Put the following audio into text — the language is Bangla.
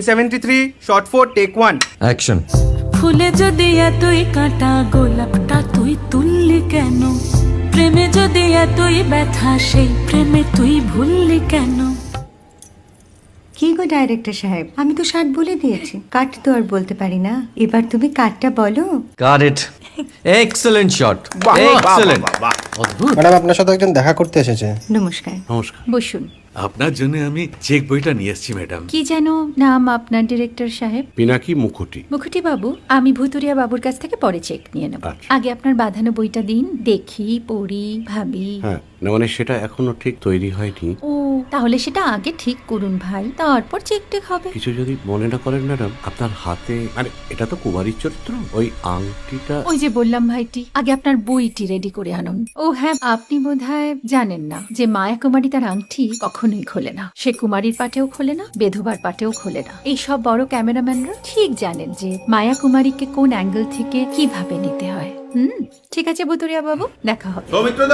73 shot 4 take 1 অ্যাকশন। ফুলে যদি এতই কাঁটা গোলাপটা তুই তুললি কেন? প্রেমে যদি এতই ব্যথা সেই প্রেমে তুই ভুললি কেন? কি গো ডাইরেক্টর সাহেব, আমি তো 60 বলে দিয়েছি, কাট তো আর বলতে পারি না, এবার তুমি কাটটা বলো। Got it. Excellent shot, excellent. অদ্ভুত। ম্যাডাম আপনার সাথে একজন দেখা করতে এসেছে। নমস্কার। নমস্কার। বসুন। আপনার জন্য আমি চেক বইটা নিয়ে এসেছি ম্যাডাম। কি যেন নাম আপনার ডিরেক্টর সাহেব? পিনাকি মুখোটি। মুখুটি বাবু, আমি ভুতুরিয়া বাবুর কাছ থেকে পরে চেক নিয়ে নেব। আচ্ছা। আগে আপনার বাঁধানো বইটা দিন, দেখি, পড়ি, ভাবি। হ্যাঁ, না মানে সেটা এখনো ঠিক তৈরি হয়নি। ও, তাহলে সেটা আগে ঠিক করুন ভাই, তারপর চেক টেক হবে। কিছু যদি মনে না করেন ম্যাডাম, আপনার হাতে আরে এটা তো কুমারীর চরিত্র, ওই আংটিটা। ওই যে বললাম ভাইটি, আগে আপনার বইটি রেডি করে আনুন। ও হ্যাঁ, আপনি বোধহয় জানেন না যে মায়া কুমারী তার আংটি কখনোই খোলে না। সে কুমারীর পাটেও খোলে না, বেধবার পাটেও খোলে না। এই সব বড় ক্যামেরাম্যানরা ঠিক জানেন যে মায়া কুমারীকে কোন অ্যাঙ্গেল থেকে কিভাবে নিতে হয়। ঠিক আছে ভুতুরিয়া বাবু, দেখা হবে।